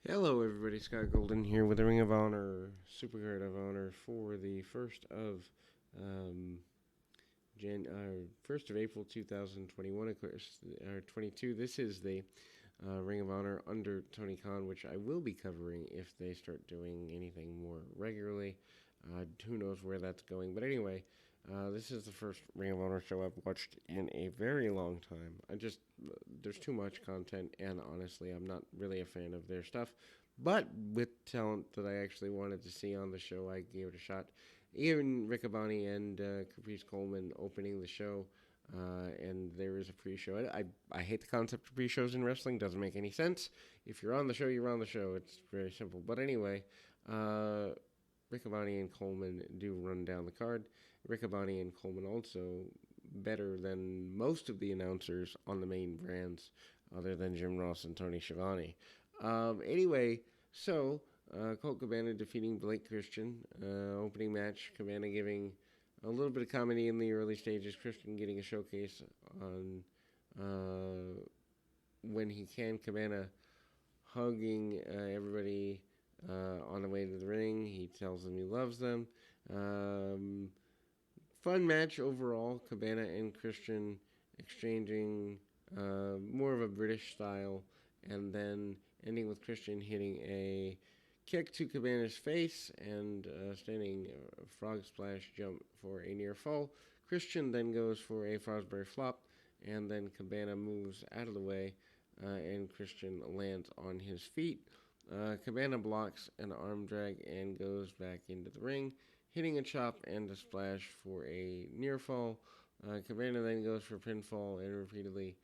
Hello, everybody. Scott Golden here with the Ring of Honor Supercard of Honor for the um, 1st of April 2021, of course, or 22. This is the Ring of Honor under Tony Khan, which I will be covering if they start doing anything more regularly. Who knows where that's going? But anyway, this is the first Ring of Honor show I've watched in a very long time. There's too much content, and honestly, I'm not really a fan of their stuff. But with talent that I actually wanted to see on the show, I gave it a shot. Even Riccaboni and Caprice Coleman opening the show, and there is a pre-show. I hate the concept of pre-shows in wrestling. Doesn't make any sense. If you're on the show, you're on the show. It's very simple. But anyway, Riccaboni and Coleman do run down the card. Riccaboni and Coleman also better than most of the announcers on the main brands, other than Jim Ross and Tony Schiavone. Anyway, so Colt Cabana defeating Blake Christian. Opening match, Cabana giving a little bit of comedy in the early stages. Christian getting a showcase on when he can. Cabana hugging everybody on the way to the ring. He tells them he loves them. Fun match overall. Cabana and Christian exchanging more of a British style, and then ending with Christian hitting a kick to Cabana's face and standing frog splash jump for a near fall. Christian then goes for a Fosbury flop, and then Cabana moves out of the way, and Christian lands on his feet. Cabana blocks an arm drag and goes back into the ring, hitting a chop and a splash for a near fall. Cabana then goes for pinfall and repeatedly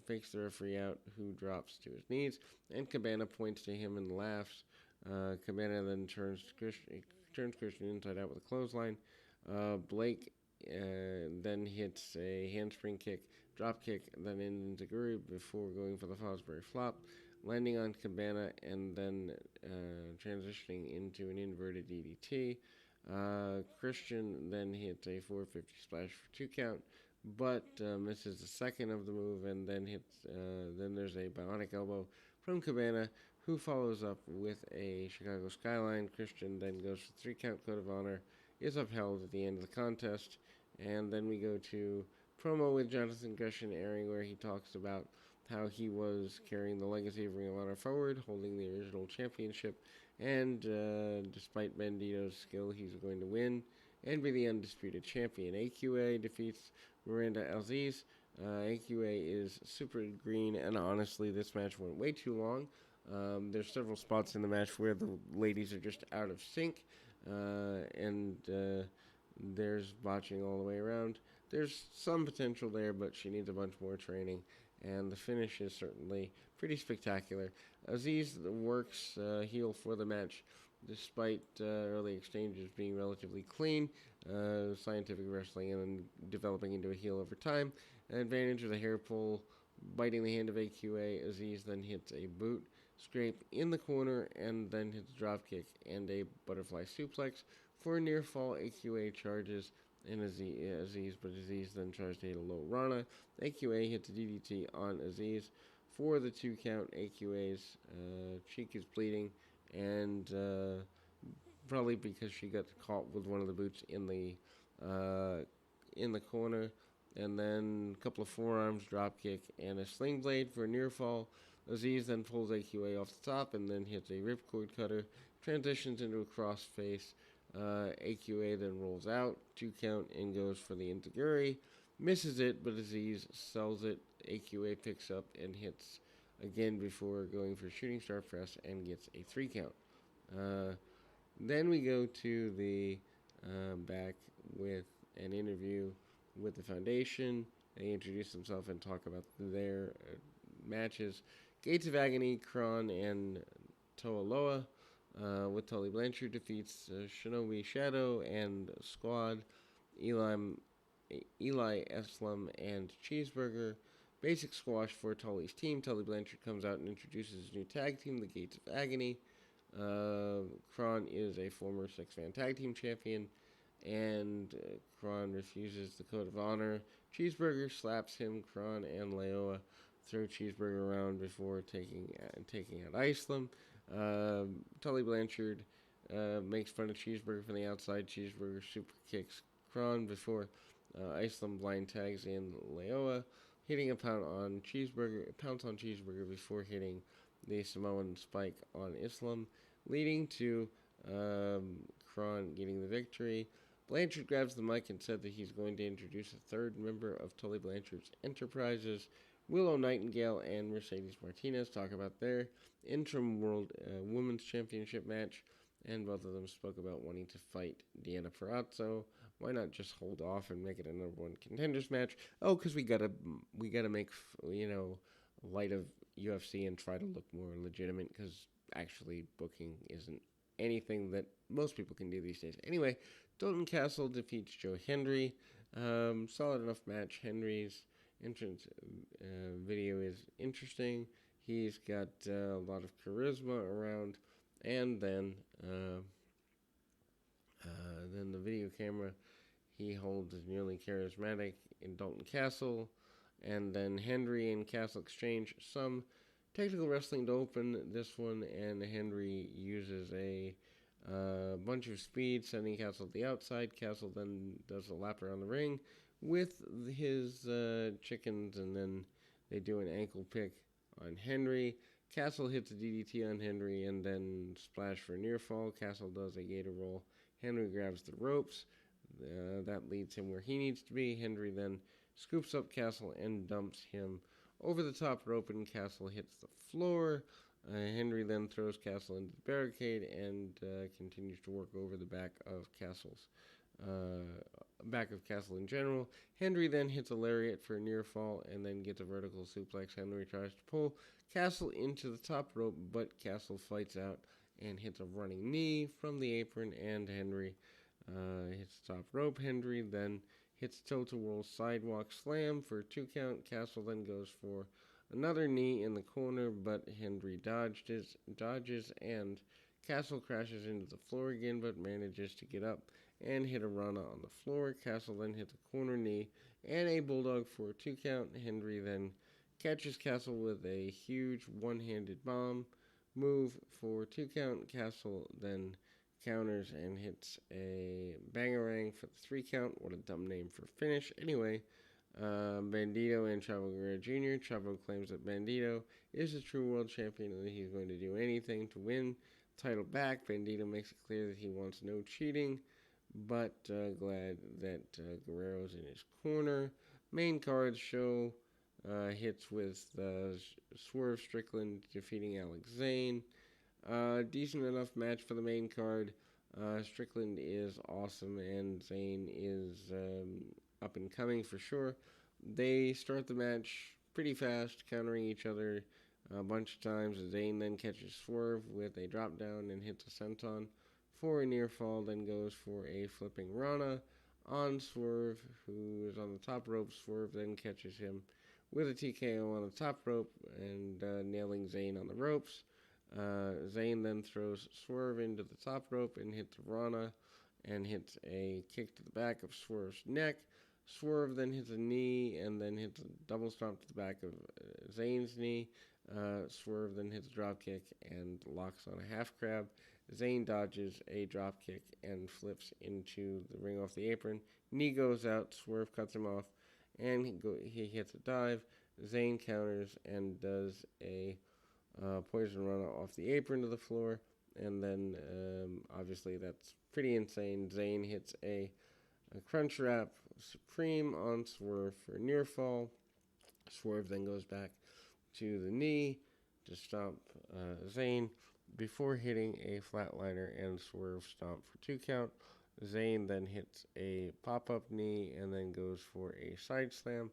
fakes the referee out, who drops to his knees, and Cabana points to him and laughs. Cabana then turns Christian inside out with a clothesline. Blake then hits a handspring kick, drop kick, then into Guri before going for the Fosbury flop, landing on Cabana and then transitioning into an inverted DDT. Christian then hits a 450 splash for 2 count, but misses the second of the move, and then then there's a bionic elbow from Cabana, who follows up with a Chicago Skyline. Christian then goes for 3 count. Code of Honor is upheld at the end of the contest, and then we go to promo with Jonathan Gresham airing, where he talks about how he was carrying the legacy of Ring of Honor forward, holding the original championship, and despite Bandito's skill, he's going to win and be the Undisputed Champion. AQA defeats Miranda Aziz. AQA is super green, and honestly, this match went way too long. There's several spots in the match where the ladies are just out of sync, and there's botching all the way around. There's some potential there, but she needs a bunch more training, and the finish is certainly pretty spectacular. Aziz works heel for the match, despite early exchanges being relatively clean, scientific wrestling, and then developing into a heel over time. An advantage of the hair pull, biting the hand of AQA. Aziz then hits a boot scrape in the corner, and then hits a drop kick and a butterfly suplex. For a near fall, AQA charges and Aziz, but Aziz then tries to hit a low Rana. AQA hits a DDT on Aziz. For the 2 count, AQA's cheek is bleeding, and probably because she got caught with one of the boots in the corner. And then a couple of forearms, drop kick, and a sling blade for a near fall. Aziz then pulls AQA off the top and then hits a ripcord cutter, transitions into a crossface. AQA then rolls out, 2 count, and goes for the Intaguri. Misses it, but Aziz sells it. AQA picks up and hits again before going for shooting star press and gets a 3 count. Then we go to the back with an interview with the Foundation. They introduce themselves and talk about their matches. Gates of Agony, Kron, and Toa Loa. With Tully Blanchard defeats Shinobi Shadow and Squad, Eli Eslam, and Cheeseburger. Basic squash for Tully's team. Tully Blanchard comes out and introduces his new tag team, the Gates of Agony. Kron is a former 6-man tag team champion, and Kron refuses the Code of Honor. Cheeseburger slaps him. Kron and Leoa throw Cheeseburger around before taking out Iceland. Tully Blanchard makes fun of Cheeseburger from the outside. Cheeseburger super kicks Kron before Iceland blind tags in Leoa, hitting a pounce on Cheeseburger before hitting the Samoan spike on Islam, leading to Kron getting the victory. Blanchard grabs the mic and said that he's going to introduce a third member of Tully Blanchard's enterprises. Willow Nightingale and Mercedes Martinez talk about their interim World Women's Championship match, and both of them spoke about wanting to fight Deanna Purrazzo. Why not just hold off and make it a number one contenders match? Oh, because we gotta make light of UFC and try to look more legitimate, because actually booking isn't anything that most people can do these days. Anyway, Dalton Castle defeats Joe Hendry. Solid enough match. Henry's entrance video is interesting. He's got a lot of charisma around, and then the video camera he holds is nearly charismatic in Dalton Castle, and then Hendry and Castle exchange some technical wrestling to open this one, and Hendry uses a bunch of speed, sending Castle to the outside. Castle then does a lap around the ring with his chickens, and then they do an ankle pick on Henry. Castle hits a DDT on Henry and then splash for a near fall. Castle does a gator roll. Henry grabs the ropes. That leads him where he needs to be. Henry then scoops up Castle and dumps him over the top rope, and Castle hits the floor. Henry then throws Castle into the barricade and continues to work over the back of Castle in general. Henry then hits a lariat for a near fall and then gets a vertical suplex. Henry tries to pull Castle into the top rope, but Castle fights out and hits a running knee from the apron, and Henry hits the top rope. Henry then hits tilt-a-whirl sidewalk slam for a 2 count. Castle then goes for another knee in the corner, but Henry dodges, and Castle crashes into the floor again, but manages to get up and hit a Rana on the floor. Castle then hits a corner knee and a bulldog for a 2 count. Henry then catches Castle with a huge one-handed bomb move for 2 count. Castle then counters and hits a bangarang for the 3 count. What a dumb name for finish. Anyway, Bandito and Chavo Guerrero Jr. Chavo claims that Bandito is the true world champion and that he's going to do anything to win the title back. Bandito makes it clear that he wants no cheating, but glad that Guerrero's in his corner. Main card show hits with Swerve Strickland defeating Alex Zane. Decent enough match for the main card. Strickland is awesome and Zane is up and coming for sure. They start the match pretty fast, countering each other a bunch of times. Zane then catches Swerve with a drop down and hits a senton for a near fall, then goes for a flipping Rana on Swerve, who is on the top rope. Swerve then catches him with a TKO on the top rope and nailing Zane on the ropes. Zane then throws Swerve into the top rope and hits Rana and hits a kick to the back of Swerve's neck. Swerve then hits a knee and then hits a double stomp to the back of Zane's knee. Swerve then hits a drop kick and locks on a half crab. Zane dodges a drop kick and flips into the ring off the apron. Knee goes out. Swerve cuts him off and he hits a dive. Zane counters and does a poison run off the apron to the floor, and then obviously that's pretty insane. Zane hits a crunch wrap supreme on Swerve for a near fall. Swerve then goes back to the knee to stomp Zane before hitting a flatliner and Swerve stomp for 2 count. Zane then hits a pop-up knee and then goes for a side slam.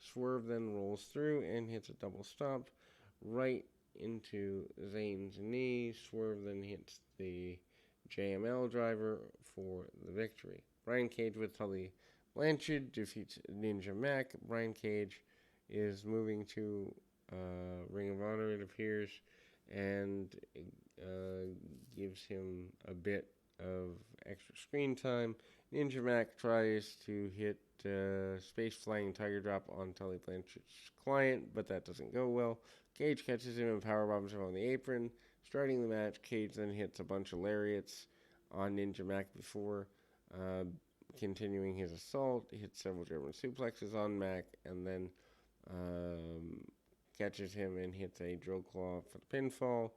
Swerve then rolls through and hits a double stomp right into Zane's knee. Swerve then hits the JML driver for the victory. Brian Cage with Tully Blanchard defeats Ninja Mac. Brian Cage is moving to Ring of Honor, it appears, and gives him a bit of extra screen time. Ninja Mac tries to hit Space Flying Tiger Drop on Tully Blanchard's client, but that doesn't go well. Cage catches him and powerbombs him on the apron. Starting the match, Cage then hits a bunch of lariats on Ninja Mac before continuing his assault. He hits several German suplexes on Mac, and then catches him and hits a drill claw for the pinfall.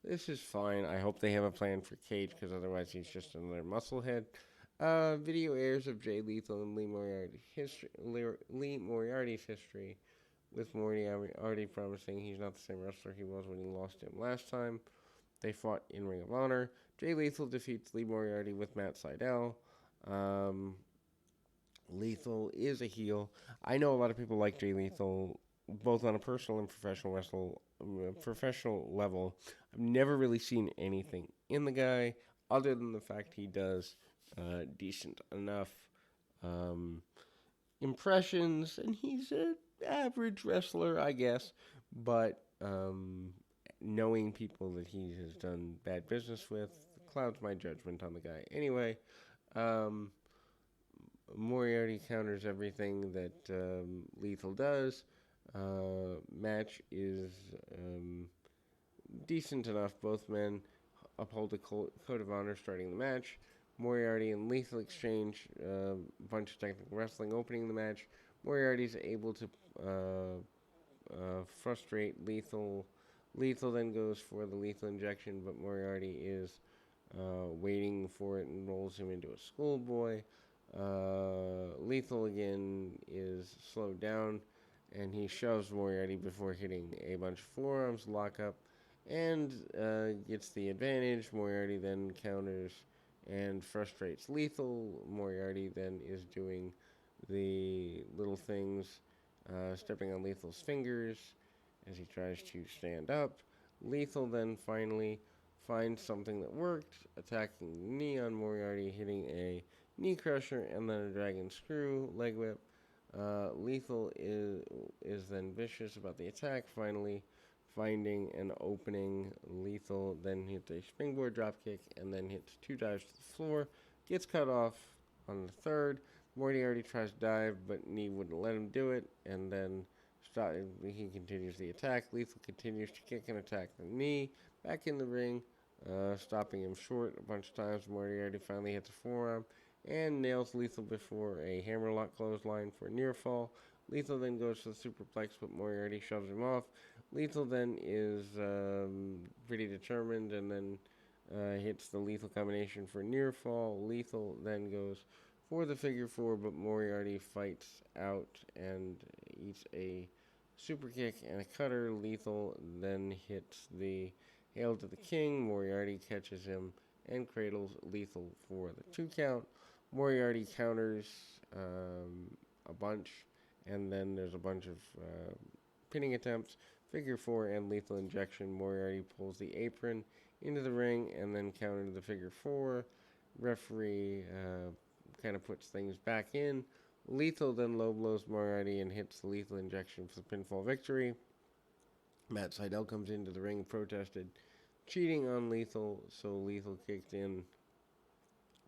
This is fine. I hope they have a plan for Cage, because otherwise he's just another musclehead. Video airs of Jay Lethal and Lee Moriarty's history, with Moriarty promising he's not the same wrestler he was when he lost him last time. They fought in Ring of Honor. Jay Lethal defeats Lee Moriarty with Matt Sydal. Lethal is a heel. I know a lot of people like Jay Lethal, both on a personal and professional level. I've never really seen anything in the guy other than the fact he does decent enough impressions, and he's an average wrestler, I guess. But knowing people that he has done bad business with clouds my judgment on the guy. Anyway, Moriarty counters everything that Lethal does. Match is decent enough. Both men uphold the code of honor starting the match. Moriarty and Lethal exchange a bunch of technical wrestling opening the match. Moriarty's able to frustrate Lethal. Lethal then goes for the lethal injection, but Moriarty is waiting for it and rolls him into a schoolboy. Lethal again is slowed down, and he shoves Moriarty before hitting a bunch of forearms, lockup, and gets the advantage. Moriarty then counters and frustrates Lethal. Moriarty then is doing the little things, stepping on Lethal's fingers as he tries to stand up. Lethal then finally finds something that worked, attacking the knee on Moriarty, hitting a knee crusher and then a dragon screw leg whip. Lethal is then vicious about the attack, finally finding an opening. Lethal then hits a springboard dropkick and then hits 2 dives to the floor. Gets cut off on the third. Moriarty tries to dive, but knee wouldn't let him do it, and then he continues the attack. Lethal continues to kick and attack the knee. Back in the ring, stopping him short a bunch of times. Moriarty finally hits a forearm and nails Lethal before a hammerlock clothesline for a near fall. Lethal then goes to the superplex, but Moriarty shoves him off. Lethal then is pretty determined and then hits the lethal combination for a near fall. Lethal then goes for the figure four, but Moriarty fights out and eats a super kick and a cutter. Lethal then hits the Hail to the King. Moriarty catches him and cradles Lethal for the 2 count. Moriarty counters a bunch, and then there's a bunch of pinning attempts, figure four, and lethal injection. Moriarty pulls the apron into the ring and then countered the figure four. Referee kind of puts things back in. Lethal then low blows Moriarty and hits the lethal injection for the pinfall victory. Matt Sydal comes into the ring, protested cheating on Lethal, so Lethal kicked in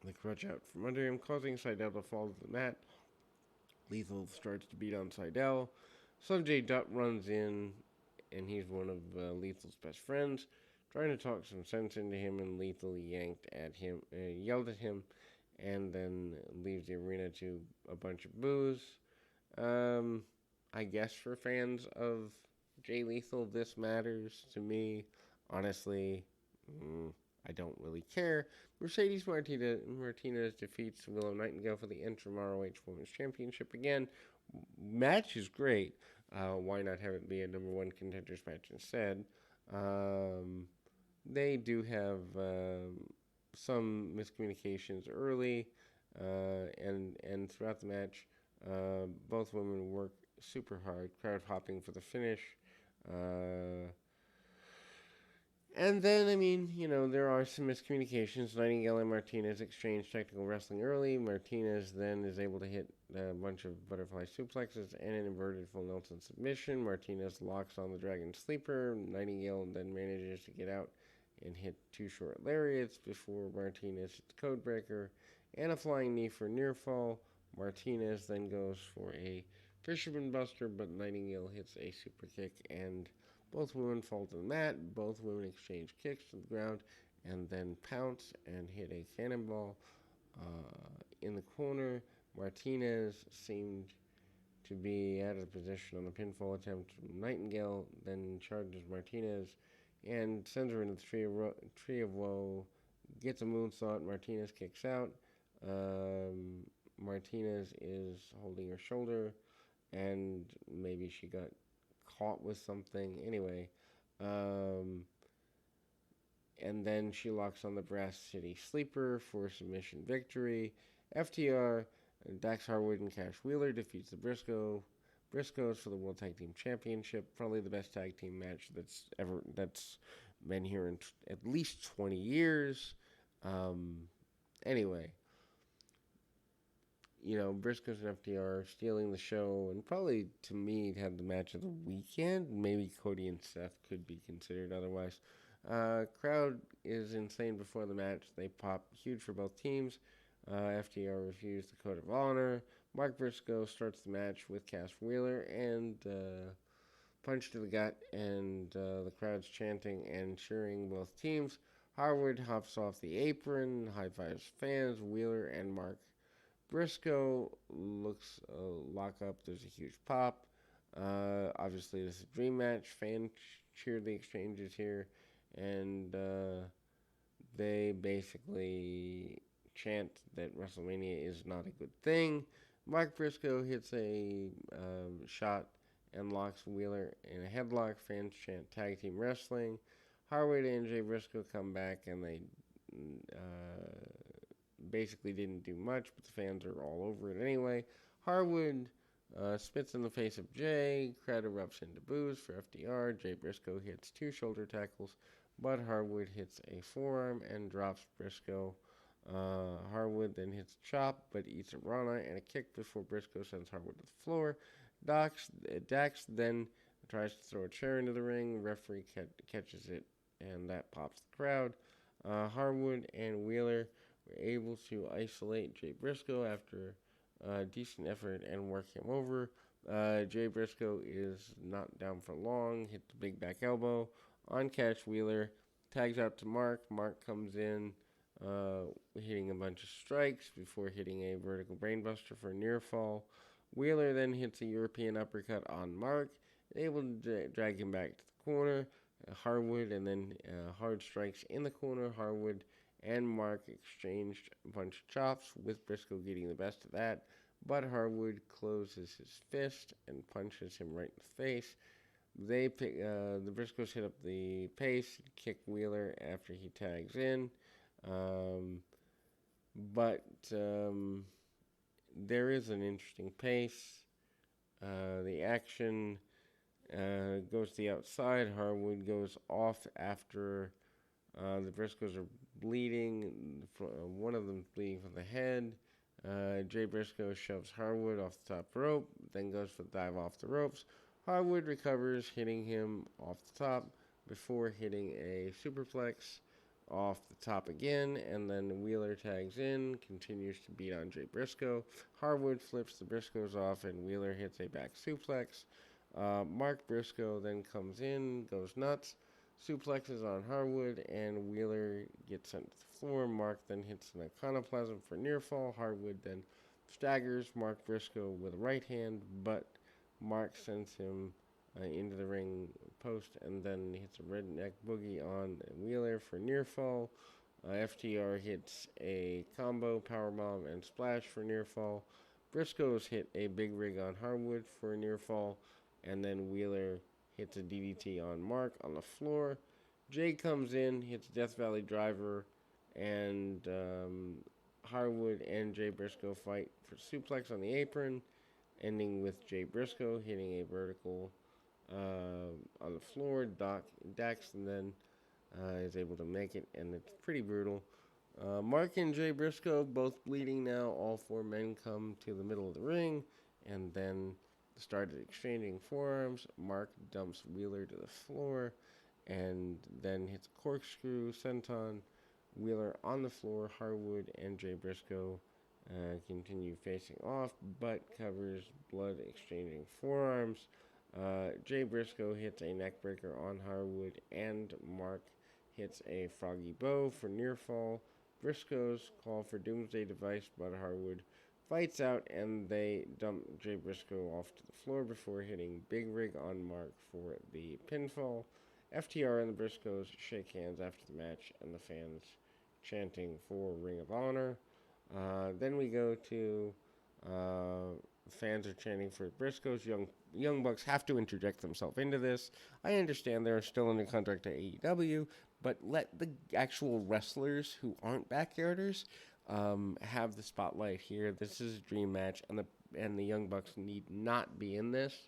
the crutch out from under him, causing Sydal to fall to the mat. Lethal starts to beat on Sydal. Sanjay Dutt runs in, and he's one of Lethal's best friends, trying to talk some sense into him, and Lethal yelled at him, and then leaves the arena to a bunch of boos. I guess for fans of Jay Lethal, this matters to me. Honestly, I don't really care. Mercedes Martinez defeats Willow Nightingale for the interim ROH Women's Championship again. Match is great. Why not have it be a number one contenders match instead? They do have some miscommunications early, and throughout the match, both women work super hard, crowd hopping for the finish. And then, there are some miscommunications. Nightingale and Martinez exchange technical wrestling early. Martinez then is able to hit a bunch of butterfly suplexes and an inverted full Nelson submission. Martinez locks on the Dragon Sleeper. Nightingale then manages to get out and hit 2 short lariats before Martinez hits the codebreaker and a flying knee for near fall. Martinez then goes for a fisherman buster, but Nightingale hits a super kick, and both women fall to the mat. Both women exchange kicks to the ground and then pounce and hit a cannonball in the corner. Martinez seemed to be out of position on the pinfall attempt. Nightingale then charges Martinez and sends her into the tree of woe. Gets a moonsault. Martinez kicks out. Martinez is holding her shoulder, and maybe she got caught with something. Anyway, and then she locks on the Brass City Sleeper for submission victory. FTR, Dax Harwood and Cash Wheeler defeats the Briscoes for the World Tag Team Championship. Probably the best tag team match that's been here in at least 20 years. Anyway, Briscoes and FTR stealing the show, and probably to me had the match of the weekend. Maybe Cody and Seth could be considered otherwise. Crowd is insane before the match. They pop huge for both teams. FTR refused the code of honor. Mark Briscoe starts the match with Cash Wheeler and punch to the gut, and the crowd's chanting and cheering both teams. Harwood hops off the apron, high-fives fans. Wheeler and Mark Briscoe looks lock up. There's a huge pop. Obviously, this is a dream match. Fans cheer the exchanges here, and they basically chant that WrestleMania is not a good thing. Mark Briscoe hits a shot and locks Wheeler in a headlock. Fans chant tag team wrestling. Harwood and Jay Briscoe come back, and they basically didn't do much, but the fans are all over it anyway. Harwood spits in the face of Jay. Crowd erupts into boos for FDR. Jay Briscoe hits 2 shoulder tackles, but Harwood hits a forearm and drops Briscoe. Harwood then hits a chop, but eats a Rana and a kick before Briscoe sends Harwood to the floor. Dax then tries to throw a chair into the ring. Referee catches it, and that pops the crowd. Harwood and Wheeler were able to isolate Jay Briscoe after a decent effort and work him over. Jay Briscoe is not down for long. Hit the big back elbow on Cash Wheeler. Tags out to Mark. Mark comes in, hitting a bunch of strikes before hitting a vertical brainbuster for a near fall. Wheeler then hits a European uppercut on Mark, able to drag him back to the corner. Harwood and then hard strikes in the corner. Harwood and Mark exchanged a bunch of chops, with Briscoe getting the best of that, but Harwood closes his fist and punches him right in the face. The Briscoes hit up the pace, kick Wheeler after he tags in, but there is an interesting pace. The action goes to the outside. Harwood goes off after the Briscoes are bleeding. One of them's bleeding from the head. Jay Briscoe shoves Harwood off the top rope, then goes for the dive off the ropes. Harwood recovers, hitting him off the top before hitting a superplex off the top again, and then Wheeler tags in, continues to beat on Jay Briscoe. Harwood flips the Briscoes off, and Wheeler hits a back suplex. Mark Briscoe then comes in, goes nuts, suplexes on Harwood, and Wheeler gets sent to the floor. Mark then hits an iconoplasm for near fall. Harwood then staggers Mark Briscoe with a right hand, but Mark sends him into the ring post and then hits a redneck boogie on Wheeler for near fall. FTR hits a combo, powerbomb, and splash for near fall. Briscoes hit a big rig on Harwood for a near fall, and then Wheeler hits a DDT on Mark on the floor. Jay comes in, hits Death Valley Driver, and Harwood and Jay Briscoe fight for suplex on the apron, ending with Jay Briscoe hitting a vertical on the floor. Dax and then is able to make it, and it's pretty brutal. Mark and Jay Briscoe both bleeding now. All 4 men come to the middle of the ring, and then started exchanging forearms. Mark dumps Wheeler to the floor, and then hits a corkscrew, senton. Wheeler on the floor. Harwood and Jay Briscoe continue facing off, but covers blood exchanging forearms. Jay Briscoe hits a neckbreaker on Harwood, and Mark hits a froggy bow for near fall. Briscoe's call for Doomsday Device, but Harwood fights out, and they dump Jay Briscoe off to the floor before hitting Big Rig on Mark for the pinfall. FTR and the Briscoes shake hands after the match, and the fans chanting for Ring of Honor. Then we go to fans are chanting for Briscoes. Young Bucks have to interject themselves into this. I understand they're still under contract to AEW, but let the actual wrestlers who aren't backyarders have the spotlight here. This is a dream match, and the Young Bucks need not be in this.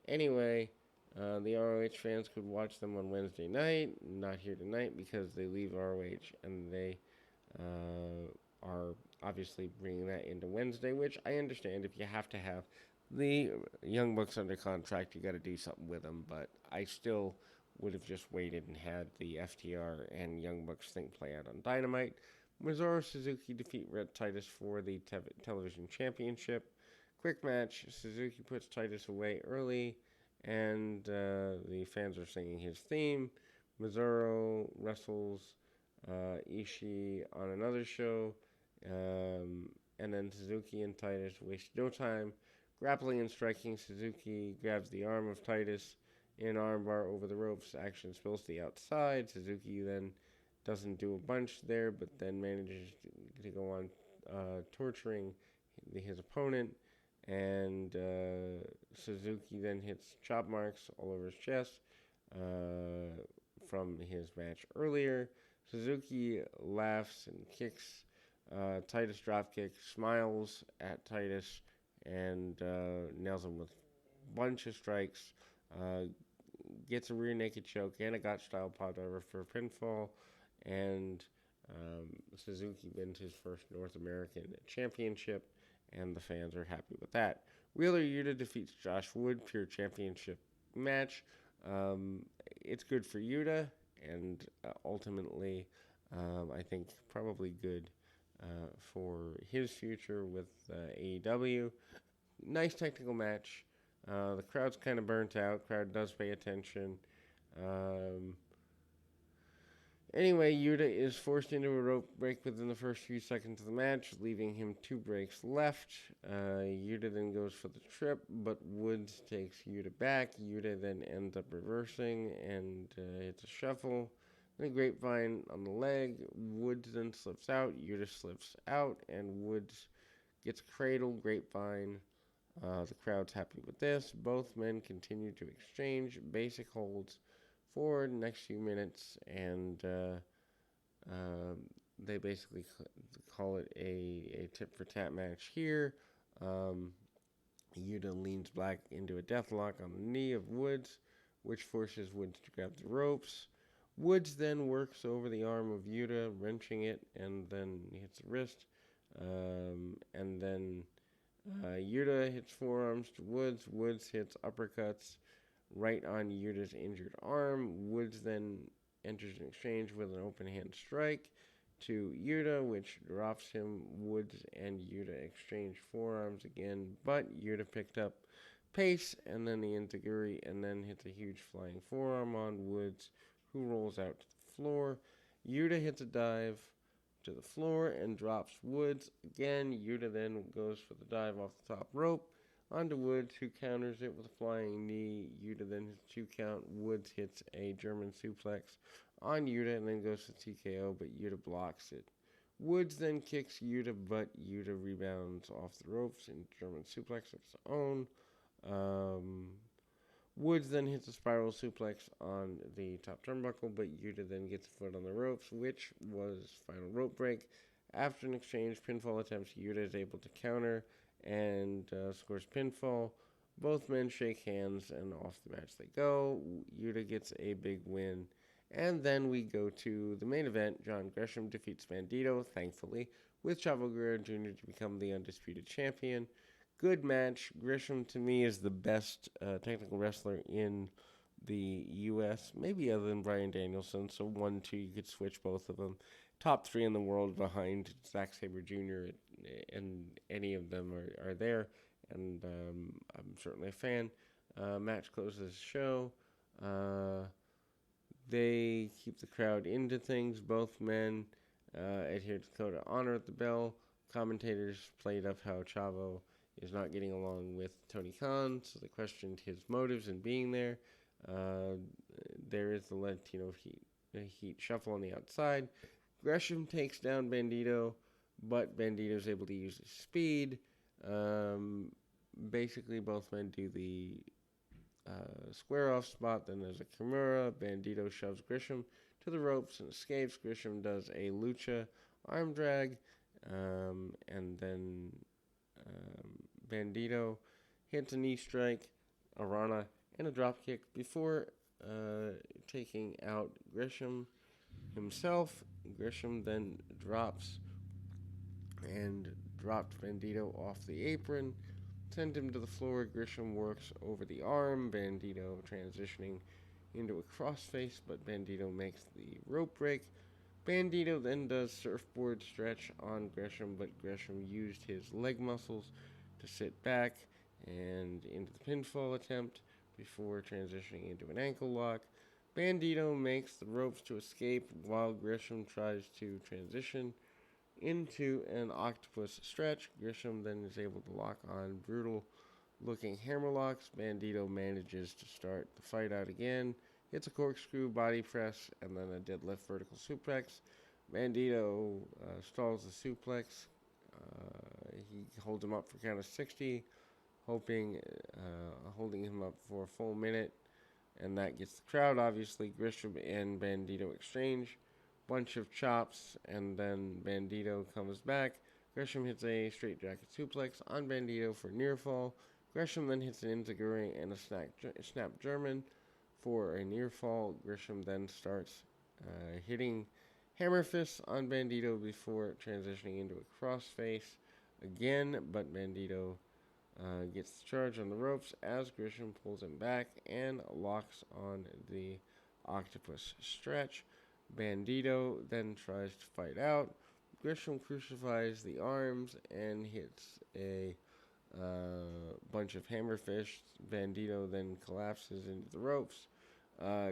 Anyway, the ROH fans could watch them on Wednesday night, not here tonight because they leave ROH, and they are obviously bringing that into Wednesday, which I understand. If you have to have the Young Bucks under contract, you got to do something with them, but I still would have just waited and had the FTR and Young Bucks thing play out on Dynamite. Minoru Suzuki defeat Red Titus for the television championship. Quick match, Suzuki puts Titus away early, and the fans are singing his theme. Minoru wrestles Ishii on another show, and then Suzuki and Titus waste no time. Grappling and striking, Suzuki grabs the arm of Titus in armbar over the ropes. Action spills to the outside. Suzuki then doesn't do a bunch there, but then manages to go on torturing his opponent. And Suzuki then hits chop marks all over his chest from his match earlier. Suzuki laughs and kicks Titus dropkick, smiles at Titus, and nails him with a bunch of strikes. Gets a rear naked choke and a got style pile driver for a pinfall, and Suzuki wins his first North American championship, and the fans are happy with that. Wheeler Yuta defeats Josh Wood, pure championship match. It's good for Yuta, and ultimately, I think probably good for his future with AEW. Nice technical match. The crowd's kind of burnt out. Crowd does pay attention. Anyway, Yuta is forced into a rope break within the first few seconds of the match, leaving him 2 breaks left. Yuta then goes for the trip, but Woods takes Yuta back. Yuta then ends up reversing, and it's a shuffle. Then a grapevine on the leg. Woods then slips out. Yuta slips out, and Woods gets cradled. Grapevine. The crowd's happy with this. Both men continue to exchange basic holds for the next few minutes, and they basically call it a tit-for-tat match here. Yuta leans back into a deathlock on the knee of Woods, which forces Woods to grab the ropes. Woods then works over the arm of Yuta, wrenching it, and then hits the wrist. And then Yuta hits forearms to Woods. Woods hits uppercuts right on Yuta's injured arm. Woods then enters an exchange with an open hand strike to Yuta, which drops him. Woods and Yuta exchange forearms again, but Yuta picked up pace, and then the enziguri, and then hits a huge flying forearm on Woods, who rolls out to the floor. Yuta hits a dive to the floor and drops Woods again. Yuta then goes for the dive off the top rope onto Woods, who counters it with a flying knee. Yuta then hits 2 count. Woods hits a German suplex on Yuta and then goes to TKO, but Yuta blocks it. Woods then kicks Yuta, but Yuta rebounds off the ropes in German suplex of his own. Woods then hits a spiral suplex on the top turnbuckle, but Yuta then gets a foot on the ropes, which was final rope break. After an exchange, pinfall attempts, Yuta is able to counter and scores pinfall. Both men shake hands, and off the match they go. Yuta gets a big win. And then we go to the main event. John Gresham defeats Bandito, thankfully, with Chavo Guerrero Jr. to become the Undisputed Champion. Good match. Gresham, to me, is the best technical wrestler in the U.S., maybe other than Bryan Danielson. So 1, 2, you could switch both of them. Top 3 in the world behind Zack Sabre Jr. And any of them are there. And I'm certainly a fan. Match closes the show. They keep the crowd into things. Both men adhere to the code of honor at the bell. Commentators played up how Chavo is not getting along with Tony Khan, so they questioned his motives in being there. There is the Latino heat shuffle on the outside. Gresham takes down Bandito, but Bandito is able to use his speed. Basically, both men do the square off spot. Then there's a Kimura. Bandito shoves Gresham to the ropes and escapes. Gresham does a lucha arm drag, and then Bandito hits a knee strike, a Rana, and a drop kick before taking out Gresham himself. Gresham then drops Bandito off the apron, sent him to the floor. Gresham works over the arm, Bandito transitioning into a crossface, but Bandito makes the rope break. Bandito then does surfboard stretch on Gresham, but Gresham used his leg muscles to sit back and into the pinfall attempt before transitioning into an ankle lock. Bandito makes the ropes to escape while Gresham tries to transition into an octopus stretch. Gresham then is able to lock on brutal-looking hammerlocks. Bandito manages to start the fight out again. Hits a corkscrew body press and then a deadlift vertical suplex. Bandito stalls the suplex. He holds him up for count of 60, holding him up for a full minute, and that gets the crowd. Obviously, Gresham and Bandito exchange bunch of chops, and then Bandito comes back. Gresham hits a straight jacket suplex on Bandito for near fall. Gresham then hits an enziguri and a snap German for a near fall. Gresham then starts hitting hammer fists on Bandito before transitioning into a crossface again, but Bandito gets the charge on the ropes as Gresham pulls him back and locks on the octopus stretch. Bandito then tries to fight out. Gresham crucifies the arms and hits a bunch of hammer fists. Bandito then collapses into the ropes.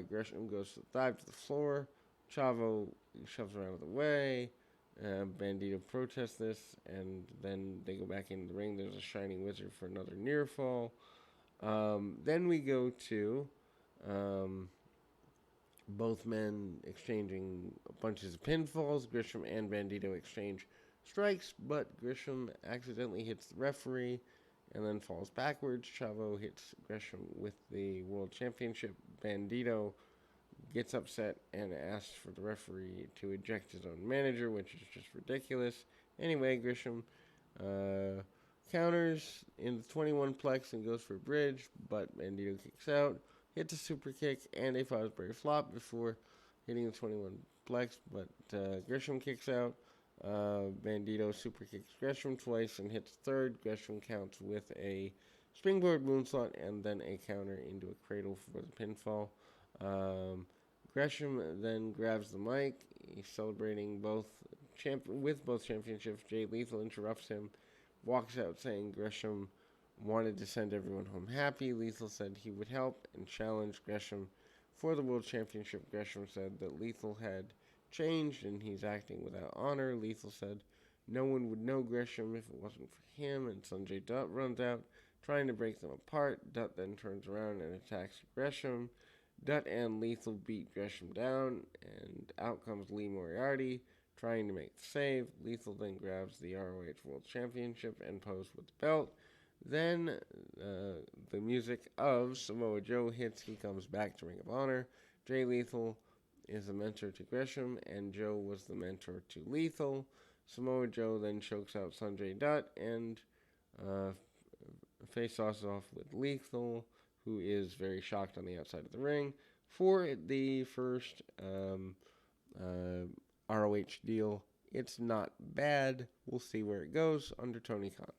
Gresham goes to the dive to the floor. Chavo shoves him out of the way. Bandito protests this, and then they go back into the ring. There's a Shining Wizard for another near fall. Then we go to both men exchanging bunches of pinfalls. Gresham and Bandito exchange strikes, but Gresham accidentally hits the referee and then falls backwards. Chavo hits Gresham with the World Championship. Bandito gets upset and asks for the referee to eject his own manager, which is just ridiculous. Anyway, Gresham counters in the 21 plex and goes for a bridge, but Bandito kicks out, hits a super kick and a Fosbury flop before hitting the 21 plex, but Gresham kicks out. Bandito super kicks Gresham twice and hits third. Gresham counts with a springboard moonsault and then a counter into a cradle for the pinfall. Gresham then grabs the mic. He's celebrating with both championships. Jay Lethal interrupts him, walks out saying Gresham wanted to send everyone home happy. Lethal said he would help and challenged Gresham for the World Championship. Gresham said that Lethal had changed and he's acting without honor. Lethal said no one would know Gresham if it wasn't for him, and Sanjay Dutt runs out, trying to break them apart. Dutt then turns around and attacks Gresham. Dutt and Lethal beat Gresham down, and out comes Lee Moriarty, trying to make the save. Lethal then grabs the ROH World Championship and poses with the belt. Then the music of Samoa Joe hits. He comes back to Ring of Honor. Jay Lethal is the mentor to Gresham, and Joe was the mentor to Lethal. Samoa Joe then chokes out Sanjay Dutt and face-offs off with Lethal, who is very shocked on the outside of the ring for the first ROH deal. It's not bad. We'll see where it goes under Tony Khan.